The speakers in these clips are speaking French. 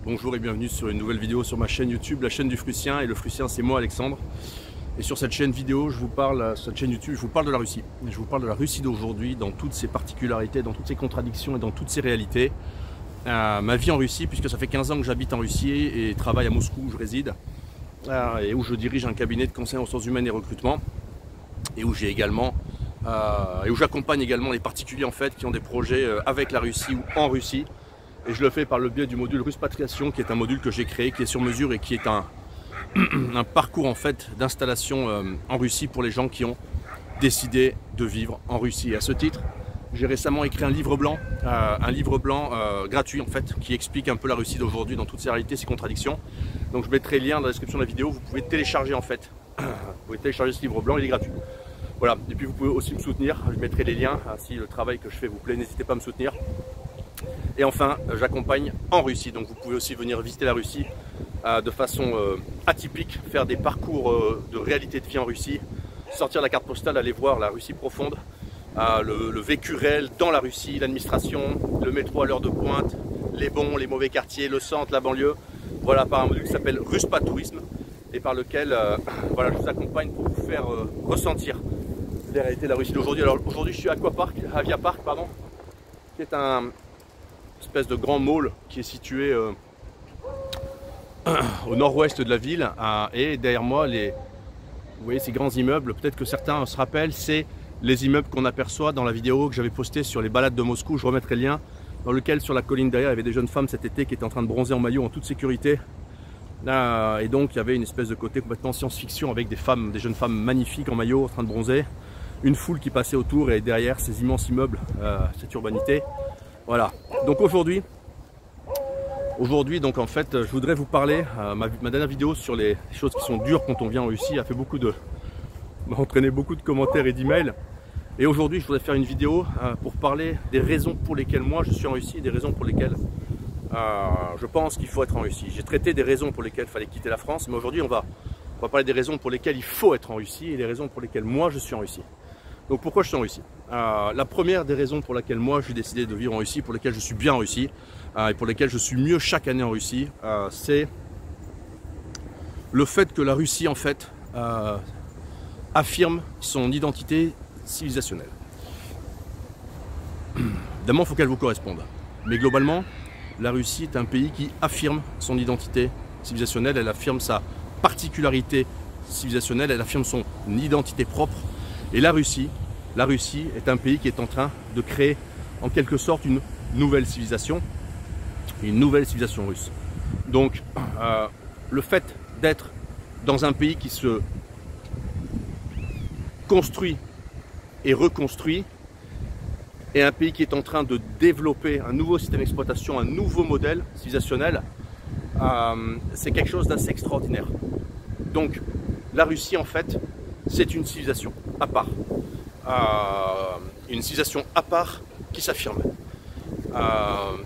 Bonjour et bienvenue sur une nouvelle vidéo sur ma chaîne YouTube, la chaîne du Frucien. Et le Frucien, c'est moi, Alexandre. Et sur cette chaîne vidéo, cette chaîne YouTube, je vous parle de la Russie. Je vous parle de la Russie d'aujourd'hui, dans toutes ses particularités, dans toutes ses contradictions et dans toutes ses réalités. Ma vie en Russie, puisque ça fait 15 ans que j'habite en Russie et travaille à Moscou où je réside. Et où je dirige un cabinet de conseil en ressources humaines et recrutement. Et où j'ai également et où j'accompagne également les particuliers en fait qui ont des projets avec la Russie ou en Russie. Et je le fais par le biais du module Ruspatriation, qui est un module que j'ai créé, qui est sur mesure et qui est un parcours en fait d'installation en Russie pour les gens qui ont décidé de vivre en Russie. Et à ce titre, j'ai récemment écrit un livre blanc gratuit en fait, qui explique un peu la Russie d'aujourd'hui dans toutes ses réalités, ses contradictions. Donc je mettrai le lien dans la description de la vidéo, vous pouvez télécharger en fait. Vous pouvez télécharger ce livre blanc, il est gratuit. Voilà, et puis vous pouvez aussi me soutenir, je mettrai les liens, si le travail que je fais vous plaît, n'hésitez pas à me soutenir. Et enfin, j'accompagne en Russie, donc vous pouvez aussi venir visiter la Russie de façon atypique, faire des parcours de réalité de vie en Russie, sortir la carte postale, aller voir la Russie profonde, le vécu réel dans la Russie, l'administration, le métro à l'heure de pointe, les bons, les mauvais quartiers, le centre, la banlieue. Voilà, par un module qui s'appelle Ruspatourisme et par lequel voilà, je vous accompagne pour vous faire ressentir les réalités de la Russie d'aujourd'hui. Alors aujourd'hui, je suis à Avia Park, pardon, qui est un espèce de grand mall qui est situé au nord-ouest de la ville, et derrière moi, vous voyez ces grands immeubles, peut-être que certains se rappellent, c'est les immeubles qu'on aperçoit dans la vidéo que j'avais postée sur les balades de Moscou, je remettrai le lien, dans lequel sur la colline derrière il y avait des jeunes femmes cet été qui étaient en train de bronzer en maillot en toute sécurité, et donc il y avait une espèce de côté complètement science-fiction avec des jeunes femmes magnifiques en maillot en train de bronzer, une foule qui passait autour et derrière ces immenses immeubles, cette urbanité. Voilà, donc aujourd'hui donc en fait je voudrais vous parler, ma dernière vidéo sur les choses qui sont dures quand on vient en Russie m'a entraîné beaucoup de commentaires et d'emails. Et aujourd'hui je voudrais faire une vidéo pour parler des raisons pour lesquelles moi je suis en Russie, des raisons pour lesquelles je pense qu'il faut être en Russie. J'ai traité des raisons pour lesquelles il fallait quitter la France, mais aujourd'hui on va parler des raisons pour lesquelles il faut être en Russie et les raisons pour lesquelles moi je suis en Russie. Donc pourquoi je suis en Russie? La première des raisons pour laquelle moi j'ai décidé de vivre en Russie, pour lesquelles je suis bien en Russie et pour lesquelles je suis mieux chaque année en Russie, c'est le fait que la Russie en fait affirme son identité civilisationnelle. Évidemment, il faut qu'elle vous corresponde. Mais globalement, la Russie est un pays qui affirme son identité civilisationnelle, elle affirme sa particularité civilisationnelle, elle affirme son identité propre. Et la Russie est un pays qui est en train de créer en quelque sorte une nouvelle civilisation russe. Donc le fait d'être dans un pays qui se construit et reconstruit, et un pays qui est en train de développer un nouveau système d'exploitation, un nouveau modèle civilisationnel, c'est quelque chose d'assez extraordinaire. Donc la Russie en fait, c'est une civilisation à part, une civilisation à part qui s'affirme.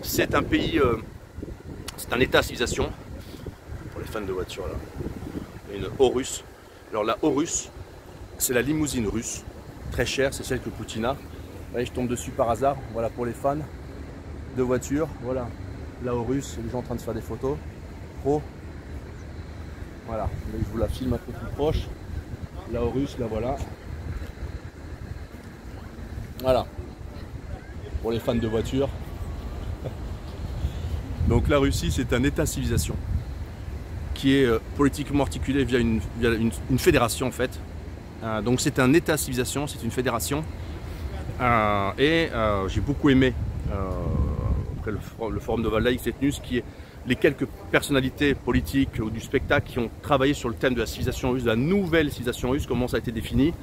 C'est un pays, c'est un état-civilisation. Pour les fans de voitures, là, il y a une Horus. Alors la Horus, c'est la limousine russe, très chère, c'est celle que Poutine a. Là, je tombe dessus par hasard. Voilà pour les fans de voitures. Voilà la Horus, les gens en train de se faire des photos. Pro. Voilà, là, je vous la filme un peu plus proche. La Horus, là voilà. Voilà. Pour les fans de voitures. Donc la Russie, c'est un état-civilisation qui est politiquement articulé via une fédération en fait. Donc c'est un état-civilisation, c'est une fédération. J'ai beaucoup aimé, après le forum de Valdaï qui s'est tenu, ce qui est les quelques personnalités politiques ou du spectacle qui ont travaillé sur le thème de la civilisation russe, de la nouvelle civilisation russe, comment ça a été défini.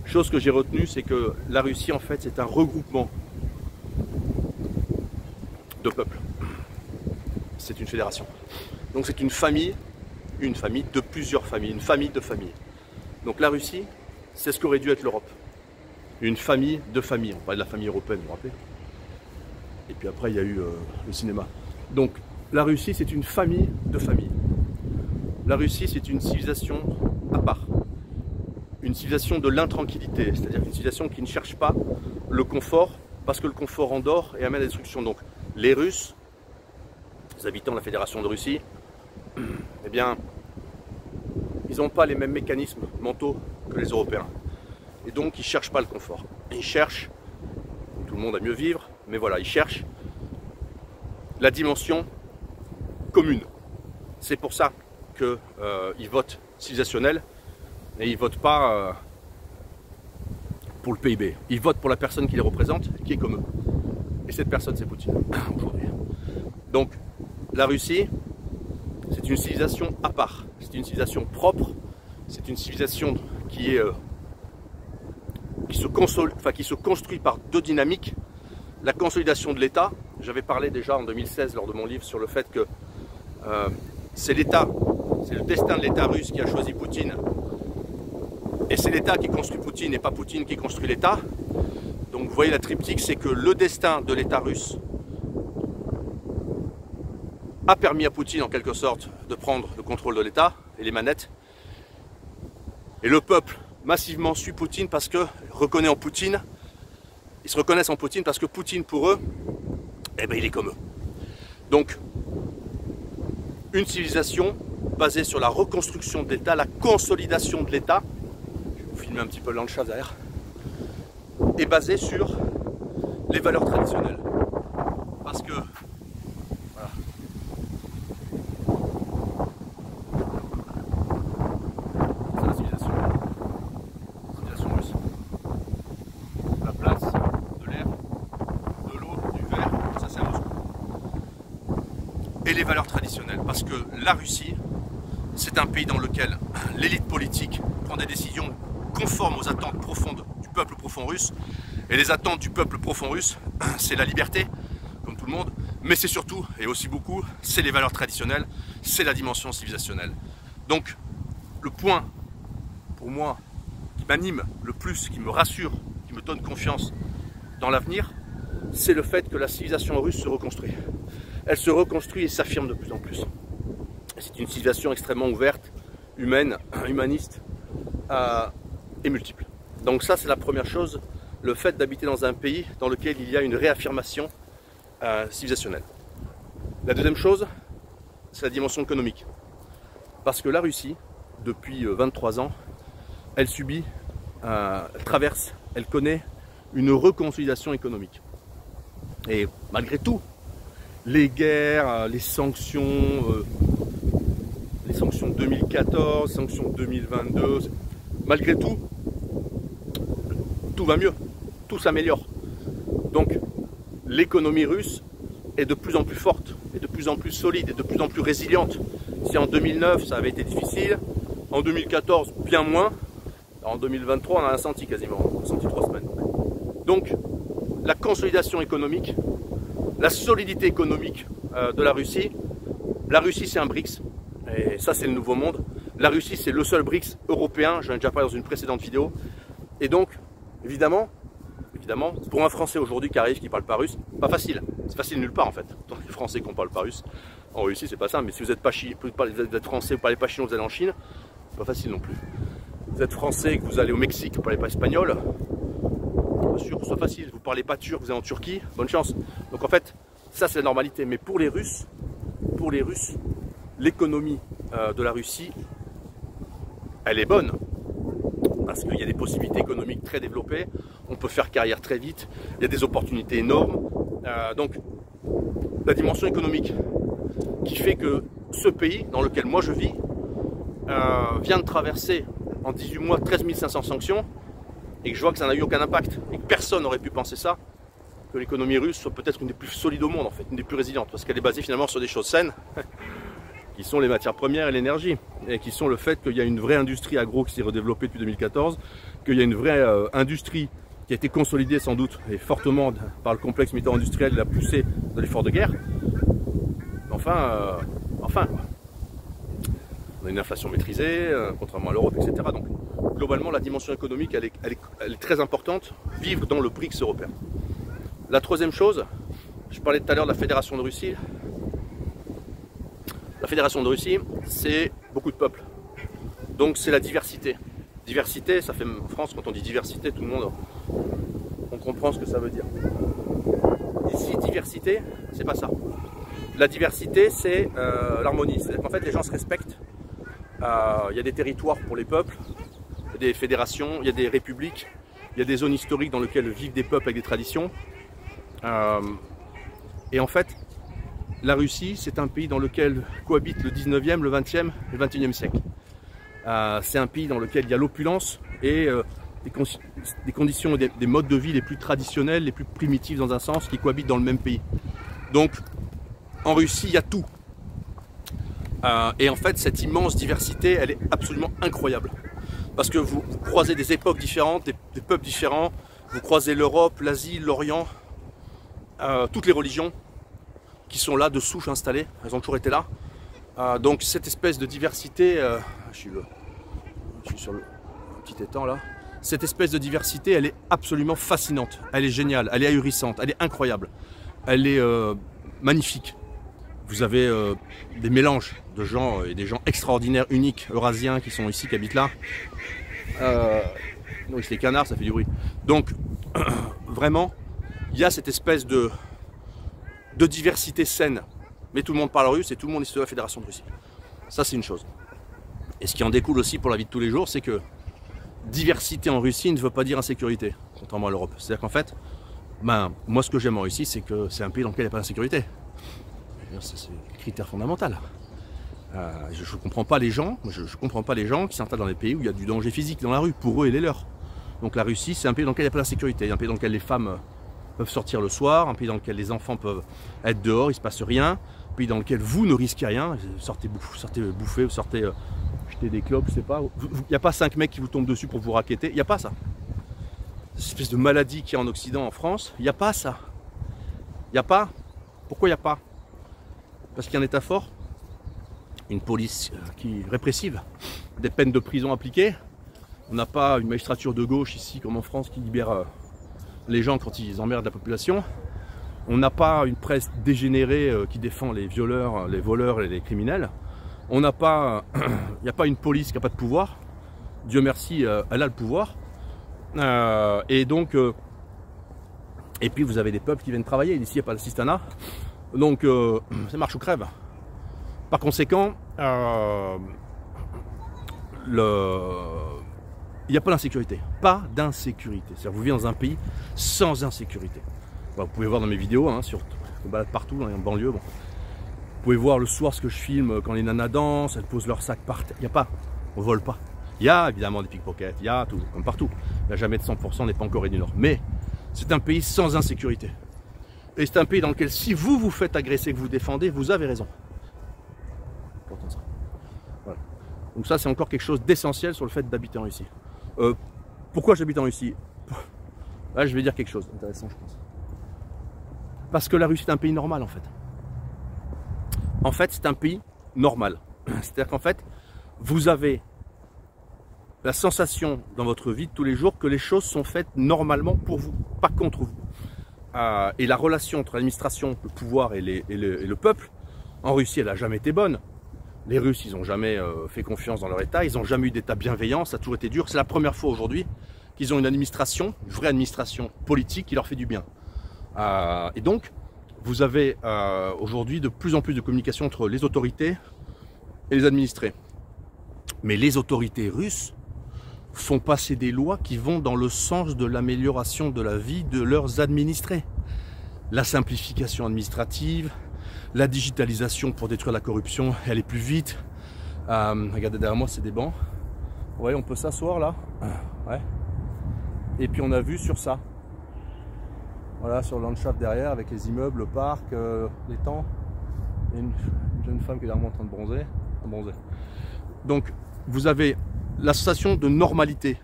Chose que j'ai retenue, c'est que la Russie en fait c'est un regroupement de peuples. C'est une fédération. Donc c'est une famille de plusieurs familles, une famille de familles. Donc la Russie, c'est ce qu'aurait dû être l'Europe. Une famille de familles. On parlait de la famille européenne, vous vous rappelez? Et puis après il y a eu le cinéma. Donc la Russie, c'est une famille de familles. La Russie, c'est une civilisation à part. Une civilisation de l'intranquillité, c'est-à-dire une civilisation qui ne cherche pas le confort, parce que le confort endort et amène à la destruction. Donc les Russes, les habitants de la Fédération de Russie, eh bien, ils n'ont pas les mêmes mécanismes mentaux que les Européens. Et donc, ils ne cherchent pas le confort. Ils cherchent, tout le monde à mieux vivre, mais voilà, ils cherchent la dimension commune. C'est pour ça qu'ils votent civilisationnel et ils ne votent pas pour le PIB. Ils votent pour la personne qui les représente, qui est comme eux. Et cette personne, c'est Poutine, aujourd'hui. Donc, la Russie, c'est une civilisation à part. C'est une civilisation propre. C'est une civilisation qui se construit par deux dynamiques. La consolidation de l'État. J'avais parlé déjà en 2016 lors de mon livre sur le fait que c'est l'État, c'est le destin de l'État russe qui a choisi Poutine. Et c'est l'État qui construit Poutine et pas Poutine qui construit l'État. Donc vous voyez la triptyque, c'est que le destin de l'État russe a permis à Poutine en quelque sorte de prendre le contrôle de l'État et les manettes. Et le peuple massivement suit Poutine parce que reconnaît en Poutine, ils se reconnaissent en Poutine parce que Poutine pour eux, eh ben, il est comme eux. Donc une civilisation basée sur la reconstruction de l'État, la consolidation de l'État, je vais vous filmer un petit peu l'ancha derrière, est basée sur les valeurs traditionnelles. Parce que voilà. C'est la civilisation russe. La place, de l'air, de l'eau, du verre, ça c'est à Moscou. Et les valeurs traditionnelles, parce que la Russie, c'est un pays dans lequel l'élite politique prend des décisions conformes aux attentes profondes du peuple profond russe. Et les attentes du peuple profond russe, c'est la liberté, comme tout le monde, mais c'est surtout, et aussi beaucoup, c'est les valeurs traditionnelles, c'est la dimension civilisationnelle. Donc, le point, pour moi, qui m'anime le plus, qui me rassure, qui me donne confiance dans l'avenir, c'est le fait que la civilisation russe se reconstruit. Elle se reconstruit et s'affirme de plus en plus. C'est une civilisation extrêmement ouverte, humaine, humaniste et multiple. Donc ça, c'est la première chose, le fait d'habiter dans un pays dans lequel il y a une réaffirmation civilisationnelle. La deuxième chose, c'est la dimension économique. Parce que la Russie, depuis 23 ans, elle subit, elle traverse, elle connaît une reconsolidation économique. Et malgré tout, les guerres, les sanctions 2014, les sanctions 2022, malgré tout, tout va mieux, tout s'améliore. Donc l'économie russe est de plus en plus forte, est de plus en plus solide, est de plus en plus résiliente. Si en 2009 ça avait été difficile, en 2014 bien moins, en 2023 on a un senti quasiment, on a senti 3 semaines. Donc la consolidation économique, la solidité économique de la Russie c'est un BRICS, et ça c'est le nouveau monde. La Russie c'est le seul BRICS européen, j'en ai déjà parlé dans une précédente vidéo, et donc évidemment, pour un Français aujourd'hui qui arrive, qui ne parle pas russe, pas facile. C'est facile nulle part en fait. Tant les Français qui ne parlent pas russe, en Russie c'est pas ça, mais si vous êtes français, vous ne parlez pas chinois, vous allez en Chine, c'est pas facile non plus. Vous êtes français et que vous allez au Mexique, vous ne parlez pas espagnol, pas sûr que ce soit facile. Vous ne parlez pas turc, vous allez en Turquie, bonne chance. Donc en fait, ça c'est la normalité. Mais pour les Russes, l'économie de la Russie, elle est bonne. Parce qu'il y a des possibilités économiques très développées, on peut faire carrière très vite, il y a des opportunités énormes. Donc la dimension économique qui fait que ce pays dans lequel moi je vis vient de traverser en 18 mois 13 500 sanctions et que je vois que ça n'a eu aucun impact et que personne n'aurait pu penser ça, que l'économie russe soit peut-être une des plus solides au monde en fait, une des plus résilientes, parce qu'elle est basée finalement sur des choses saines qui sont les matières premières et l'énergie, et qui sont le fait qu'il y a une vraie industrie agro qui s'est redéveloppée depuis 2014, qu'il y a une vraie industrie qui a été consolidée sans doute et fortement par le complexe militaire-industriel, la poussée de l'effort de guerre. Enfin, on a une inflation maîtrisée, contrairement à l'Europe, etc. Donc globalement, la dimension économique, elle est très importante, vivre dans le BRICS européen. La troisième chose, je parlais tout à l'heure de la Fédération de Russie. La Fédération de Russie, c'est beaucoup de peuples. Donc c'est la diversité. Diversité, ça fait en France, quand on dit diversité, tout le monde on comprend ce que ça veut dire. Ici, diversité, c'est pas ça. La diversité, c'est l'harmonie. C'est-à-dire qu'en fait, les gens se respectent. Il y a des territoires pour les peuples, il y a des fédérations, il y a des républiques, il y a des zones historiques dans lesquelles vivent des peuples avec des traditions. Et en fait, la Russie, c'est un pays dans lequel cohabitent le 19e, le 20e et le 21e siècle. C'est un pays dans lequel il y a l'opulence et des conditions et des modes de vie les plus traditionnels, les plus primitifs dans un sens, qui cohabitent dans le même pays. Donc, en Russie, il y a tout. Et en fait, cette immense diversité, elle est absolument incroyable. Parce que vous croisez des époques différentes, des peuples différents, vous croisez l'Europe, l'Asie, l'Orient, toutes les religions qui sont là de souche installées, elles ont toujours été là. Donc cette espèce de diversité, je suis sur le petit étang là, cette espèce de diversité, elle est absolument fascinante, elle est géniale, elle est ahurissante, elle est incroyable, elle est magnifique. Vous avez des mélanges de gens et des gens extraordinaires, uniques, eurasiens qui sont ici, qui habitent là. Donc les canards, ça fait du bruit. Donc vraiment, il y a cette espèce de diversité saine. Mais tout le monde parle russe et tout le monde est de la Fédération de Russie. Ça, c'est une chose. Et ce qui en découle aussi pour la vie de tous les jours, c'est que diversité en Russie ne veut pas dire insécurité, contrairement à l'Europe. C'est-à-dire qu'en fait, moi, ce que j'aime en Russie, c'est que c'est un pays dans lequel il n'y a pas d'insécurité. C'est un critère fondamental. Je ne comprends pas les gens, je comprends pas les gens qui s'installent dans des pays où il y a du danger physique dans la rue, pour eux et les leurs. Donc la Russie, c'est un pays dans lequel il n'y a pas d'insécurité, un pays dans lequel les femmes peuvent sortir le soir, un pays dans lequel les enfants peuvent être dehors, il ne se passe rien, un pays dans lequel vous ne risquez rien, sortez bouffer, sortez jeter des clopes, je sais pas. Il n'y a pas 5 mecs qui vous tombent dessus pour vous racketter, il n'y a pas ça. Cette espèce de maladie qu'il y a en Occident, en France, il n'y a pas ça. Il n'y a pas. Pourquoi il n'y a pas? Parce qu'il y a un État fort, une police qui répressive, des peines de prison appliquées. On n'a pas une magistrature de gauche ici comme en France qui libère les gens quand ils emmerdent la population. On n'a pas une presse dégénérée qui défend les violeurs, les voleurs et les criminels. On n'a pas, il n'y a pas une police qui n'a pas de pouvoir. Dieu merci, elle a le pouvoir. Et donc, et puis vous avez des peuples qui viennent travailler. Ici, il n'y a pas d'assistanat. Donc, ça marche ou crève. Par conséquent, il n'y a pas d'insécurité. Pas d'insécurité. C'est-à-dire vous vivez dans un pays sans insécurité. Bon, vous pouvez voir dans mes vidéos, hein, je me balade partout dans les banlieues. Bon. Vous pouvez voir le soir ce que je filme quand les nanas dansent, elles posent leur sac par terre. Il n'y a pas, on ne vole pas. Il y a évidemment des pickpockets, il y a tout, comme partout. Il n'y a jamais de 100%, on n'est pas en Corée du Nord. Mais c'est un pays sans insécurité. Et c'est un pays dans lequel si vous vous faites agresser, que vous défendez, vous avez raison. Pourtant ça. Voilà. Donc ça c'est encore quelque chose d'essentiel sur le fait d'habiter en Russie. Pourquoi j'habite en Russie? Là je vais dire quelque chose d'intéressant je pense. Parce que la Russie est un pays normal en fait. En fait c'est un pays normal. C'est-à-dire qu'en fait vous avez la sensation dans votre vie de tous les jours que les choses sont faites normalement pour vous, pas contre vous. Et la relation entre l'administration, le pouvoir et le peuple, en Russie, elle n'a jamais été bonne. Les Russes, ils n'ont jamais fait confiance dans leur État, ils n'ont jamais eu d'État bienveillant, ça a toujours été dur. C'est la première fois aujourd'hui qu'ils ont une administration, une vraie administration politique qui leur fait du bien. Et donc, vous avez aujourd'hui de plus en plus de communication entre les autorités et les administrés. Mais les autorités russes font passer des lois qui vont dans le sens de l'amélioration de la vie de leurs administrés. La simplification administrative, la digitalisation pour détruire la corruption, aller plus vite. Regardez derrière moi, c'est des bancs. Vous voyez, on peut s'asseoir là. Ouais. Et puis on a vu sur ça. Voilà, sur le landscape derrière, avec les immeubles, le parc, l'étang. Il y a une jeune femme qui est derrière moi en train de bronzer. Donc, vous avez la sensation de normalité,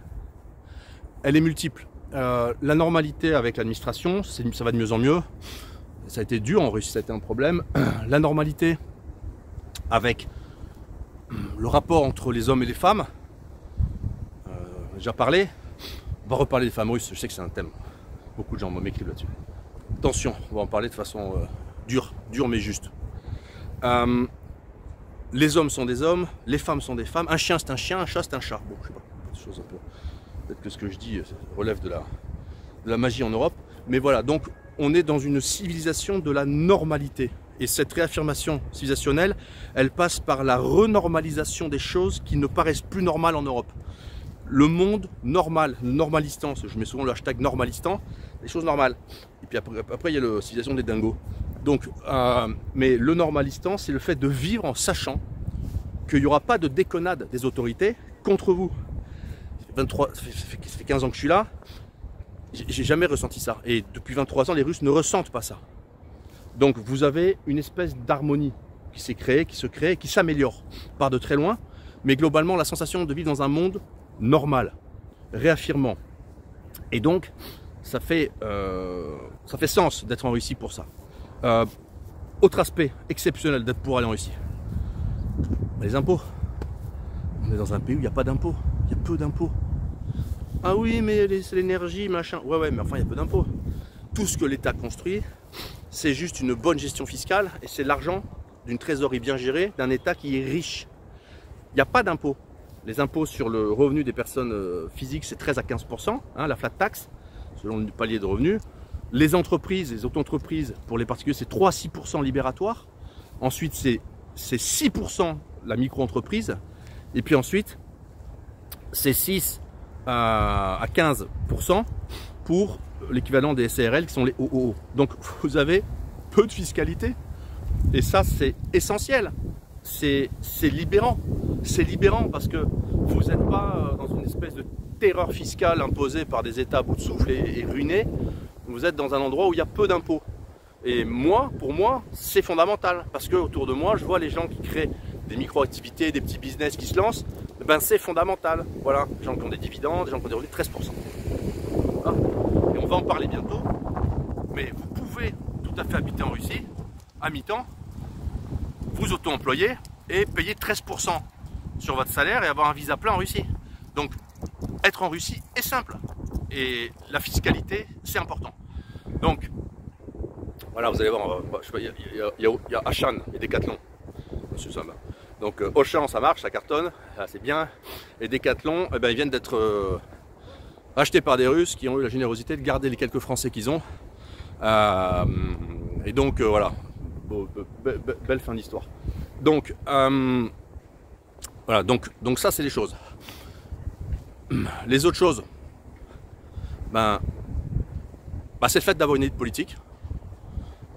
elle est multiple. La normalité avec l'administration, ça va de mieux en mieux. Ça a été dur en Russie, ça a été un problème. La normalité avec le rapport entre les hommes et les femmes, j'ai déjà parlé. On va reparler des femmes russes, je sais que c'est un thème. Beaucoup de gens m'écrivent là-dessus. Attention, on va en parler de façon dure mais juste. Les hommes sont des hommes, les femmes sont des femmes, un chien c'est un chien, un chat c'est un chat. Bon, je sais pas, des choses un peu. Peut-être que ce que je dis relève de la magie en Europe. Mais voilà, donc on est dans une civilisation de la normalité. Et cette réaffirmation civilisationnelle, elle passe par la renormalisation des choses qui ne paraissent plus normales en Europe. Le monde normal, normalistan, je mets souvent le hashtag normalistan, les choses normales. Et puis après il y a la civilisation des dingos. Donc, mais le normalistan, c'est le fait de vivre en sachant qu'il n'y aura pas de déconnade des autorités contre vous. Ça fait 15 ans que je suis là, j'ai jamais ressenti ça. Et depuis 23 ans, les Russes ne ressentent pas ça. Donc vous avez une espèce d'harmonie qui s'est créée, qui se crée, qui s'améliore par de très loin. Mais globalement, la sensation de vivre dans un monde normal, réaffirmant. Et donc, ça fait sens d'être en Russie pour ça. Autre aspect exceptionnel d'être pour aller en Russie, les impôts. On est dans un pays où il n'y a pas d'impôts, il y a peu d'impôts. Ah oui, mais c'est l'énergie, machin. Ouais, mais enfin, il y a peu d'impôts. Tout ce que l'État construit, c'est juste une bonne gestion fiscale et c'est l'argent d'une trésorerie bien gérée d'un État qui est riche. Il n'y a pas d'impôts. Les impôts sur le revenu des personnes physiques, c'est 13 à 15%, hein, la flat tax, selon le palier de revenus. Les entreprises, les auto-entreprises, pour les particuliers, c'est 3 à 6% libératoire. Ensuite, c'est 6% la micro-entreprise. Et puis ensuite, c'est 6 à 15% pour l'équivalent des SARL qui sont les OOO. Donc vous avez peu de fiscalité. Et ça, c'est essentiel. C'est libérant. C'est libérant parce que vous n'êtes pas dans une espèce de terreur fiscale imposée par des États à bout de souffle et ruinés. Vous êtes dans un endroit où il y a peu d'impôts. Et moi, pour moi, c'est fondamental. Parce que autour de moi, je vois les gens qui créent des micro-activités, des petits business qui se lancent. Ben, c'est fondamental. Voilà, des gens qui ont des dividendes, des gens qui ont des revenus, 13%. Ah. Et on va en parler bientôt. Mais vous pouvez tout à fait habiter en Russie, à mi-temps, vous auto-employer et payer 13% sur votre salaire et avoir un visa plein en Russie. Donc, être en Russie est simple. Et la fiscalité, c'est important. Donc, voilà, vous allez voir, il y a Auchan et Decathlon. Monsieur Sam. Donc, Auchan, ça marche, ça cartonne, c'est bien. Et Decathlon, eh ben, ils viennent d'être achetés par des Russes qui ont eu la générosité de garder les quelques Français qu'ils ont. Et donc, voilà, belle fin d'histoire. Donc, voilà, donc ça, c'est les choses. Les autres choses, c'est le fait d'avoir une élite politique.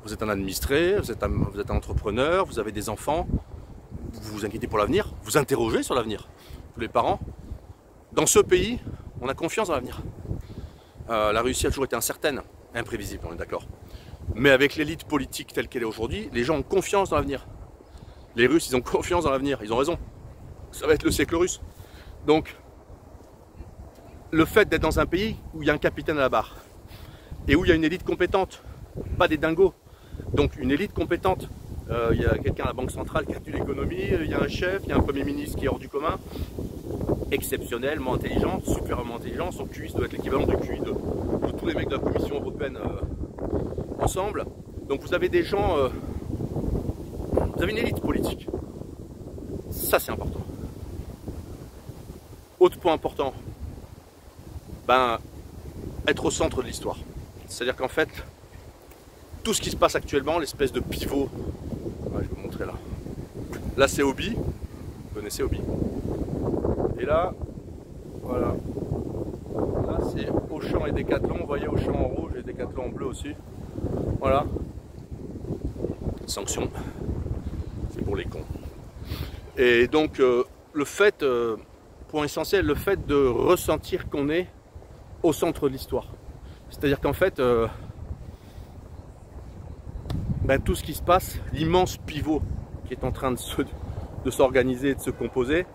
Vous êtes un administré, vous êtes un entrepreneur, vous avez des enfants, vous vous inquiétez pour l'avenir, vous interrogez sur l'avenir, tous les parents. Dans ce pays, on a confiance dans l'avenir. La Russie a toujours été incertaine, imprévisible, on est d'accord. Mais avec l'élite politique telle qu'elle est aujourd'hui, les gens ont confiance dans l'avenir. Les Russes, ils ont confiance dans l'avenir, ils ont raison. Ça va être le siècle russe. Donc, le fait d'être dans un pays où il y a un capitaine à la barre et où il y a une élite compétente, pas des dingos, donc une élite compétente, il y a quelqu'un à la Banque centrale qui a de l'économie, il y a un chef, il y a un Premier ministre qui est hors du commun, exceptionnellement intelligent, supérieurement intelligent, son QI doit être l'équivalent du QI de tous les mecs de la Commission européenne ensemble. Donc vous avez des gens, vous avez une élite politique, ça c'est important. Autre point important, être au centre de l'histoire. C'est-à-dire qu'en fait, tout ce qui se passe actuellement, l'espèce de pivot, je vais vous montrer là. Là c'est Obi, vous connaissez Obi. Et là, voilà. Là c'est Auchan et Decathlon, vous voyez Auchan en rouge et Decathlon en bleu aussi. Voilà. Sanction, c'est pour les cons. Et donc le fait, point essentiel, le fait de ressentir qu'on est au centre de l'histoire. C'est-à-dire qu'en fait, tout ce qui se passe, l'immense pivot qui est en train de s'organiser, de se composer,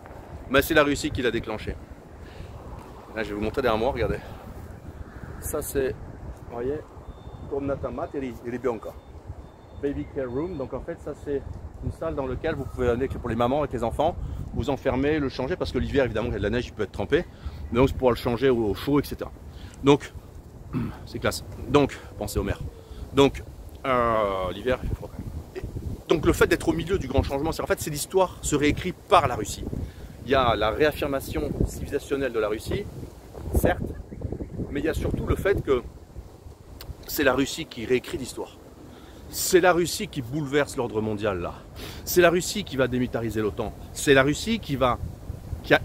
c'est la Russie qui l'a déclenché. Là, je vais vous montrer derrière moi, regardez. Ça c'est, vous voyez, Komnata Materi Ribionka, Baby Care Room. Donc en fait, ça c'est une salle dans laquelle vous pouvez aller pour les mamans avec les enfants, vous enfermer, le changer, parce que l'hiver, évidemment, il y a de la neige, il peut être trempé. Mais donc, c'est pour le changer au chaud, etc. Donc, c'est classe. Donc, pensez au maire. Donc, l'hiver, il fait froid quand même. Donc, le fait d'être au milieu du grand changement, c'est en fait, c'est l'histoire se réécrit par la Russie. Il y a la réaffirmation civilisationnelle de la Russie, certes, mais il y a surtout le fait que c'est la Russie qui réécrit l'histoire. C'est la Russie qui bouleverse l'ordre mondial là. C'est la Russie qui va démilitariser l'OTAN. C'est la Russie qui a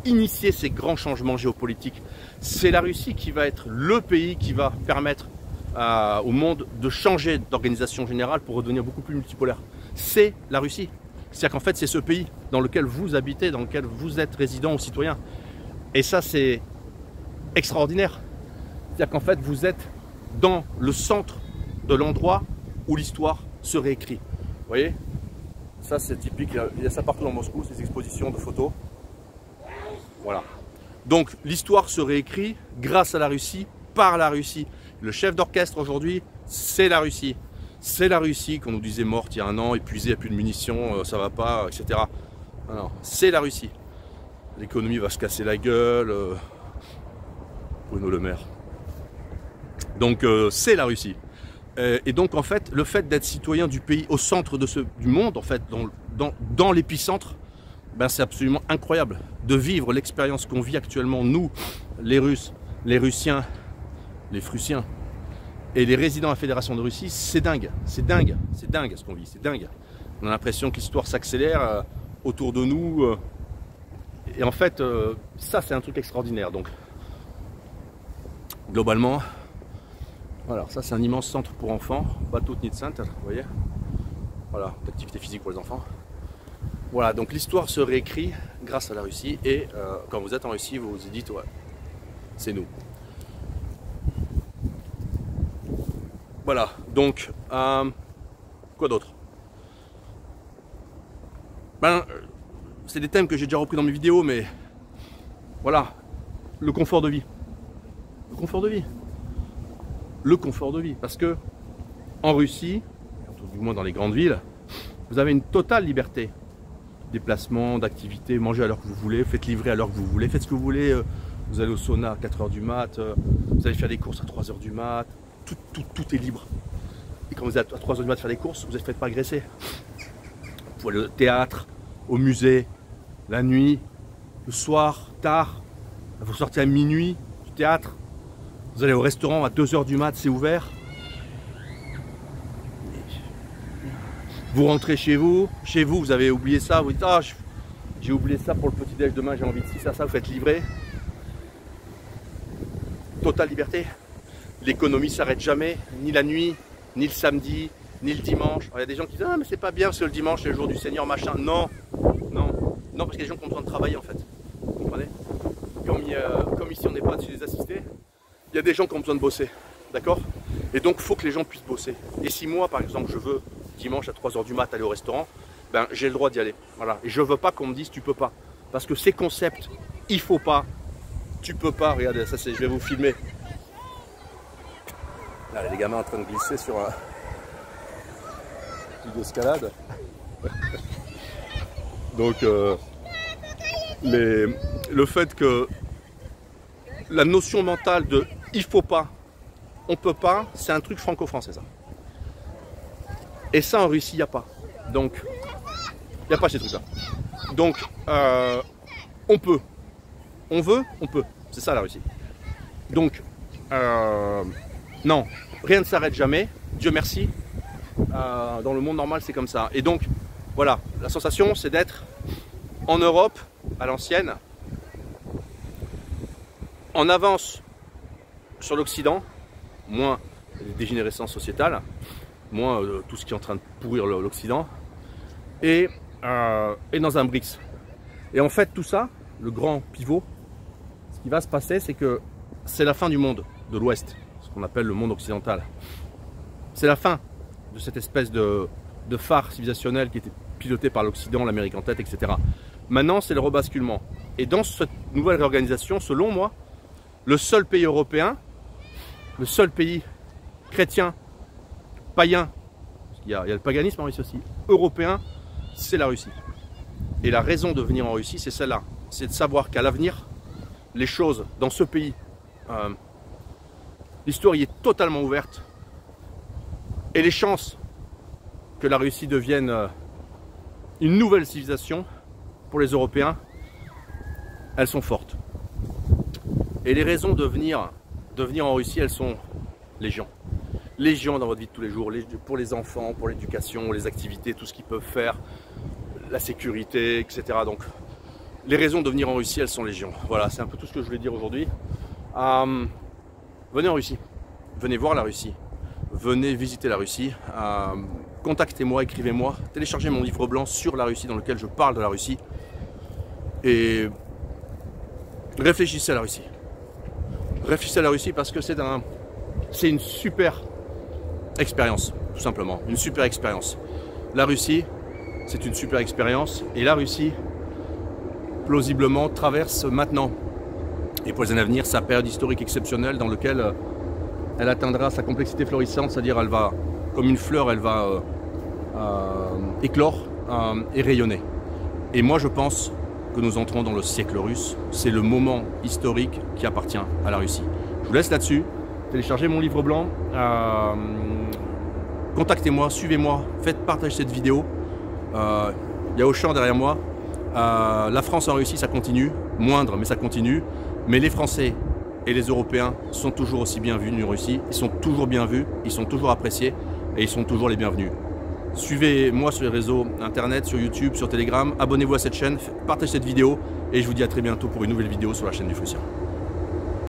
initié ces grands changements géopolitiques. C'est la Russie qui va être le pays qui va permettre au monde de changer d'organisation générale pour redevenir beaucoup plus multipolaire. C'est la Russie. C'est-à-dire qu'en fait, c'est ce pays dans lequel vous habitez, dans lequel vous êtes résident ou citoyen. Et ça, c'est extraordinaire. C'est-à-dire qu'en fait, vous êtes dans le centre de l'endroit où l'histoire se réécrit. Vous voyez? Ça, c'est typique. Il y a ça partout dans Moscou, ces expositions de photos. Voilà. Donc, l'histoire se réécrit grâce à la Russie, par la Russie. Le chef d'orchestre aujourd'hui, c'est la Russie. C'est la Russie qu'on nous disait morte il y a un an, épuisée, il n'y a plus de munitions, ça va pas, etc. Non, c'est la Russie. L'économie va se casser la gueule. Bruno Le Maire. Donc, c'est la Russie. Et donc, en fait, le fait d'être citoyen du pays au centre du monde, en fait, dans l'épicentre, ben, c'est absolument incroyable de vivre l'expérience qu'on vit actuellement, nous, les Russes, les Russiens, les Frussiens et les résidents à la Fédération de Russie. C'est dingue, c'est dingue, c'est dingue ce qu'on vit, c'est dingue. On a l'impression que l'histoire s'accélère autour de nous. Et en fait, ça, c'est un truc extraordinaire. Donc, globalement, voilà, ça c'est un immense centre pour enfants, Batutny Center, vous voyez. Voilà, d'activité physique pour les enfants. Voilà, donc l'histoire se réécrit grâce à la Russie et quand vous êtes en Russie, vous vous dites, ouais, c'est nous. Voilà, donc, quoi d'autre? Ben, c'est des thèmes que j'ai déjà repris dans mes vidéos, mais voilà, le confort de vie. Le confort de vie. Le confort de vie, parce que en Russie, du moins dans les grandes villes, vous avez une totale liberté. Déplacement, d'activité, mangez à l'heure que vous voulez, faites livrer à l'heure que vous voulez, faites ce que vous voulez. Vous allez au sauna à 4 h du mat, vous allez faire des courses à 3 h du mat, tout est libre. Et quand vous êtes à 3 h du mat faire des courses, vous ne faites pas agresser. Vous pouvez aller au théâtre, au musée, la nuit, le soir, tard, vous sortez à minuit du théâtre, vous allez au restaurant à 2 h du mat, c'est ouvert. Vous rentrez chez vous, vous avez oublié ça, vous dites ah j'ai oublié ça pour le petit déj demain, j'ai envie de ci, ça, vous faites livrer. Totale liberté. L'économie s'arrête jamais, ni la nuit, ni le samedi, ni le dimanche. Alors, il y a des gens qui disent ah mais c'est pas bien parce que le dimanche c'est le jour du Seigneur machin. Non, parce qu'il y a des gens qui ont besoin de travailler en fait. Vous comprenez? Comme ici on n'est pas dessus des assistés, il y a des gens qui ont besoin de bosser. D'accord? Et donc il faut que les gens puissent bosser. Et si moi par exemple je veux dimanche à 3 h du mat aller au restaurant, ben j'ai le droit d'y aller. Voilà. Et je veux pas qu'on me dise tu peux pas. Parce que ces concepts, il faut pas, tu peux pas, regardez, ça c'est, je vais vous filmer. Là, les gamins en train de glisser sur un truc d'escalade. Donc le fait que la notion mentale de il faut pas, on peut pas, c'est un truc franco-français ça. Et ça en Russie, il n'y a pas. Donc, il n'y a pas ces trucs-là. Donc, on peut. On veut, on peut. C'est ça la Russie. Donc, non, rien ne s'arrête jamais. Dieu merci. Dans le monde normal, c'est comme ça. Et donc, voilà, la sensation, c'est d'être en Europe, à l'ancienne, en avance sur l'Occident, moins les dégénérescences sociétales, moins tout ce qui est en train de pourrir l'Occident, et dans un BRICS. Et en fait, tout ça, le grand pivot, ce qui va se passer, c'est que c'est la fin du monde de l'Ouest, ce qu'on appelle le monde occidental. C'est la fin de cette espèce de phare civilisationnel qui était piloté par l'Occident, l'Amérique en tête, etc. Maintenant, c'est le rebasculement. Et dans cette nouvelle réorganisation, selon moi, le seul pays européen, le seul pays chrétien, païen, parce qu'il y a le paganisme en Russie aussi, européen, c'est la Russie. Et la raison de venir en Russie, c'est celle-là. C'est de savoir qu'à l'avenir, les choses dans ce pays, l'histoire y est totalement ouverte. Et les chances que la Russie devienne une nouvelle civilisation pour les Européens, elles sont fortes. Et les raisons de venir en Russie, elles sont légion. légion dans votre vie de tous les jours, pour les enfants, pour l'éducation, les activités, tout ce qu'ils peuvent faire, la sécurité, etc. Donc les raisons de venir en Russie, elles sont légion. Voilà, c'est un peu tout ce que je voulais dire aujourd'hui. Venez en Russie, venez voir la Russie, venez visiter la Russie, contactez-moi, écrivez-moi, téléchargez mon livre blanc sur la Russie dans lequel je parle de la Russie et réfléchissez à la Russie. Réfléchissez à la Russie parce que c'est une super expérience, tout simplement, une super expérience. La Russie, c'est une super expérience et la Russie, plausiblement, traverse maintenant et pour les années à venir sa période historique exceptionnelle dans laquelle elle atteindra sa complexité florissante, c'est-à-dire elle va, comme une fleur, elle va éclore et rayonner. Et moi je pense que nous entrons dans le siècle russe, c'est le moment historique qui appartient à la Russie. Je vous laisse là-dessus, téléchargez mon livre blanc, contactez-moi, suivez-moi, faites partager cette vidéo. Il y a Auchan derrière moi. La France en Russie, ça continue, moindre, mais ça continue. Mais les Français et les Européens sont toujours aussi bien vus en Russie. Ils sont toujours bien vus, ils sont toujours appréciés et ils sont toujours les bienvenus. Suivez-moi sur les réseaux internet, sur YouTube, sur Telegram. Abonnez-vous à cette chaîne, partagez cette vidéo et je vous dis à très bientôt pour une nouvelle vidéo sur la chaîne du Fructien.